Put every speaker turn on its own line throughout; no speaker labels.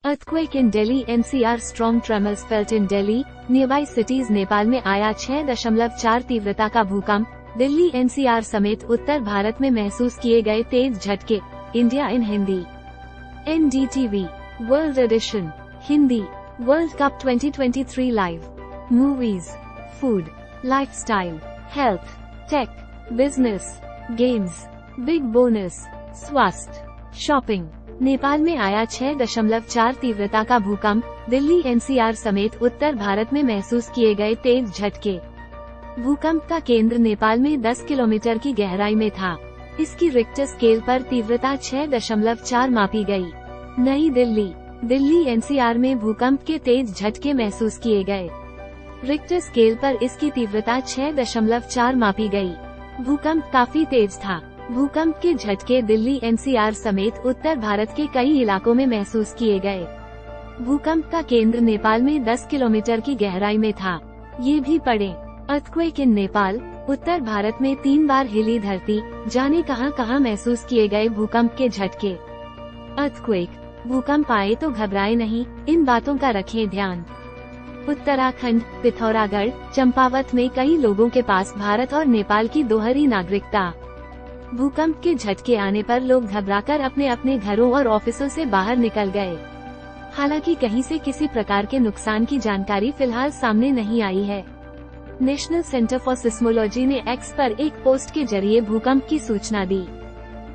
Earthquake in Delhi NCR. Strong tremors felt in Delhi, nearby cities. Nepal में आया 6.4 तीव्रता का भूकंप. दिल्ली NCR समेत उत्तर भारत में महसूस किए गए तेज झटके. India in Hindi. NDTV world edition Hindi. World cup 2023 live. Movies, food, lifestyle, health, tech, business, games, big bonus, स्वास्थ्य, शॉपिंग. नेपाल में आया 6.4 तीव्रता का भूकंप. दिल्ली NCR समेत उत्तर भारत में महसूस किए गए तेज झटके. भूकंप का केंद्र नेपाल में 10 किलोमीटर की गहराई में था. इसकी रिक्टर स्केल पर तीव्रता 6.4 मापी गई. नई दिल्ली. दिल्ली NCR में भूकंप के तेज झटके महसूस किए गए. रिक्टर स्केल पर इसकी तीव्रता 6.4 मापी गई. भूकंप काफी तेज था. भूकंप के झटके दिल्ली NCR समेत उत्तर भारत के कई इलाकों में महसूस किए गए. भूकंप का केंद्र नेपाल में 10 किलोमीटर की गहराई में था. ये भी पढ़ें. Earthquake in Nepal. उत्तर भारत में 3 बार हिली धरती. जाने कहां महसूस किए गए भूकंप के झटके. अर्थक्वेक. भूकंप आए तो घबराए नहीं, इन बातों का रखें ध्यान. उत्तराखंड, पिथौरागढ़, चंपावत में कई लोगों के पास भारत और नेपाल की दोहरी नागरिकता. भूकंप के झटके आने पर लोग घबराकर अपने अपने घरों और ऑफिसों से बाहर निकल गए. हालांकि कहीं से किसी प्रकार के नुकसान की जानकारी फिलहाल सामने नहीं आई है. नेशनल सेंटर फॉर सिस्मोलॉजी ने एक्स पर एक पोस्ट के जरिए भूकंप की सूचना दी.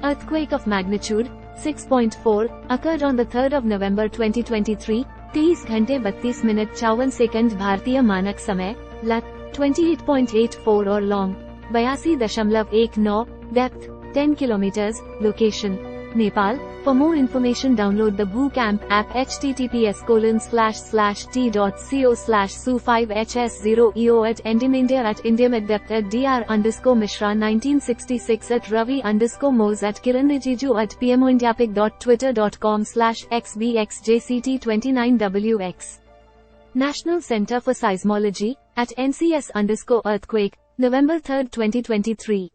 Earthquake of magnitude 6.4 occurred on the 3rd of November 2023, 23 घंटे 32 मिनट 54 सेकंड भारतीय मानक समय. लत 28.84 और long 82.19. Depth 10 kilometres. Location Nepal. For more information download the भूकंप app. https://t.co/su5hs0eo@indiam@dr_mishra 1966 @ravi_moz @kiranrijiju@pmondiapic.twitter.com/xbxjct29wx. National Center for Seismology @NCS_earthquake. November 3, 2023.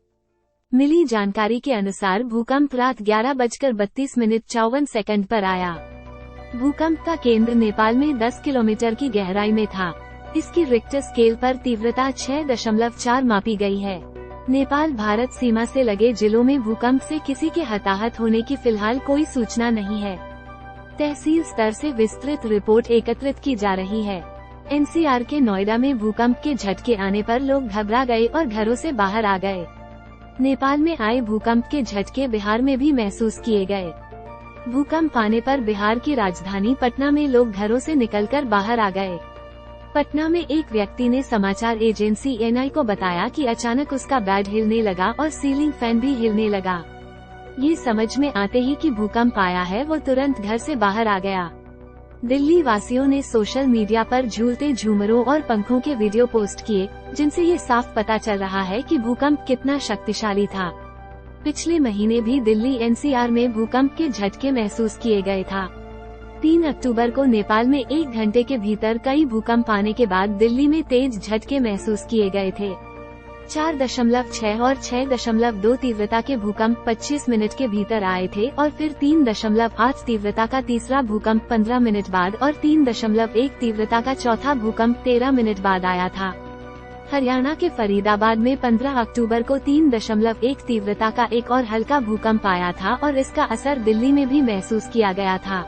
मिली जानकारी के अनुसार भूकंप रात 11:32 पर आया. भूकंप का केंद्र नेपाल में 10 किलोमीटर की गहराई में था. इसकी रिक्टर स्केल पर तीव्रता 6.4 मापी गई है. नेपाल भारत सीमा से लगे जिलों में भूकंप से किसी के हताहत होने की फिलहाल कोई सूचना नहीं है. तहसील स्तर से विस्तृत रिपोर्ट एकत्रित की जा रही है. NCR के नोएडा में भूकंप के झटके आने पर लोग घबरा गए और घरों से बाहर आ गए. नेपाल में आए भूकंप के झटके बिहार में भी महसूस किए गए. भूकंप आने पर बिहार की राजधानी पटना में लोग घरों से निकलकर बाहर आ गए. पटना में एक व्यक्ति ने समाचार एजेंसी NI को बताया कि अचानक उसका बेड हिलने लगा और सीलिंग फैन भी हिलने लगा. ये समझ में आते ही कि भूकंप आया है, वो तुरंत घर से बाहर आ गया. दिल्ली वासियों ने सोशल मीडिया पर झूलते झूमरों और पंखों के वीडियो पोस्ट किए, जिनसे ये साफ पता चल रहा है कि भूकंप कितना शक्तिशाली था. पिछले महीने भी दिल्ली NCR में भूकंप के झटके महसूस किए गए था. 3 अक्टूबर को नेपाल में 1 घंटे के भीतर कई भूकंप आने के बाद दिल्ली में तेज झटके महसूस किए गए थे. 4.6 और 6.2 तीव्रता के भूकंप 25 मिनट के भीतर आए थे और फिर 3.8 तीव्रता का तीसरा भूकंप 15 मिनट बाद और 3.1 तीव्रता का चौथा भूकंप 13 मिनट बाद आया था. हरियाणा के फरीदाबाद में 15 अक्टूबर को 3.1 तीव्रता का एक और हल्का भूकंप आया था और इसका असर दिल्ली में भी महसूस किया गया था.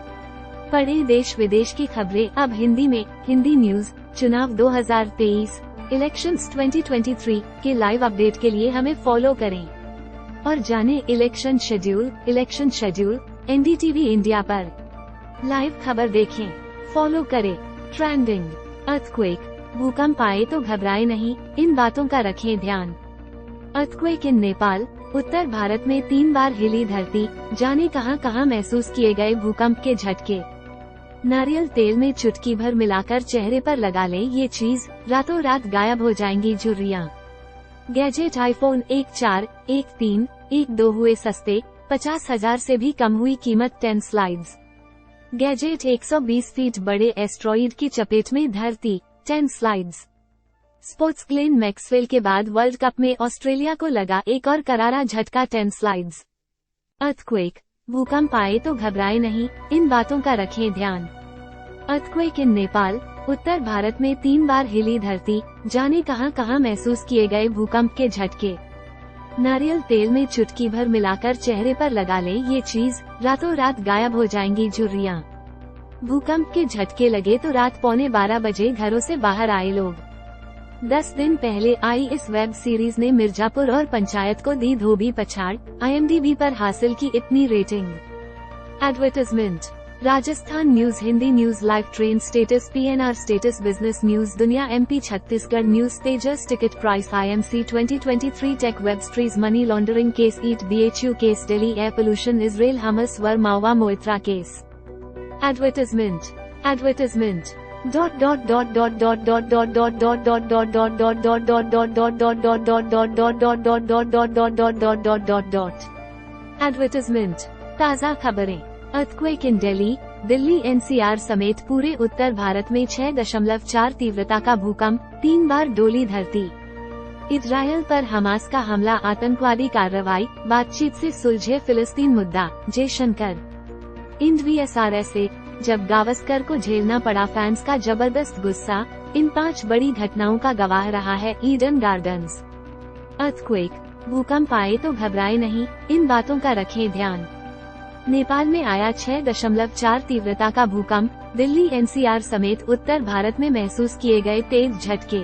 पढ़े देश विदेश की खबरें अब हिंदी में. हिंदी न्यूज. चुनाव 2023 इलेक्शंस 2023 के लाइव अपडेट के लिए हमें फॉलो करें और जानें इलेक्शन शेड्यूल NDTV इंडिया पर. लाइव खबर देखें, फॉलो करें. ट्रेंडिंग. अर्थक्वेक. भूकंप आए तो घबराए नहीं, इन बातों का रखें ध्यान. Earthquake in Nepal. उत्तर भारत में 3 बार हिली धरती. जाने कहां महसूस किए गए भूकंप के झटके. नारियल तेल में चुटकी भर मिलाकर चेहरे पर लगा लें ये चीज, रातों रात गायब हो जाएंगी झुर्रियां. गैजेट iPhone 14, 13, 12 हुए सस्ते. 50,000 से भी कम हुई कीमत. 10 स्लाइड्स. गैजेट 120 फीट बड़े एस्ट्रॉइड की चपेट में धरती. 10 स्लाइड्स. स्पोर्ट्स ग्लेन मैक्सवेल के बाद वर्ल्ड कप में ऑस्ट्रेलिया को लगा एक और करारा झटका. 10 स्लाइड्स. अर्थक्वेक. भूकंप आए तो घबराए नहीं, इन बातों का रखें ध्यान. Earthquake in Nepal. उत्तर भारत में 3 बार हिली धरती, जाने कहां महसूस किए गए भूकंप के झटके। नारियल तेल में चुटकी भर मिलाकर चेहरे पर लगा ले ये चीज, रातों रात गायब हो जाएंगी झुर्रियां। भूकंप के झटके लगे तो रात 11:15 बजे घरों से बाहर आए लोग। 10 दिन पहले आई इस वेब सीरीज ने मिर्जापुर और पंचायत को दी धोबी पछाड़, IMDb पर हासिल की इतनी rating. Advertisement. Rajasthan news, Hindi news, live train status, PNR status, business news, दुनिया, MP, Chhattisgarh news, Tejas, ticket price, IMC 2023 tech, web series, money laundering case, IIT BHU case, Delhi air pollution, Israel Hamas war Mahua Moitra case. Advertisement. Advertisement. Advertisement. ताज़ा खबरें। Earthquake इन Delhi NCR समेत पूरे उत्तर भारत में 6.4 तीव्रता का भूकंप, 3 बार डोली धरती। इजरायल पर हमास का हमला, आतंकवादी कार्रवाई, बातचीत से सुलझे फिलिस्तीन मुद्दा, जयशंकर। इंड VSRSA, जब गावस्कर को झेलना पड़ा फैंस का जबरदस्त गुस्सा, इन 5 बड़ी घटनाओं का गवाह रहा है ईडन गार्डन्स। अर्थक्वेक। भूकंप आए तो घबराए नहीं, इन बातों का रखें ध्यान। नेपाल में आया 6.4 तीव्रता का भूकंप, दिल्ली NCR समेत उत्तर भारत में महसूस किए गए तेज झटके।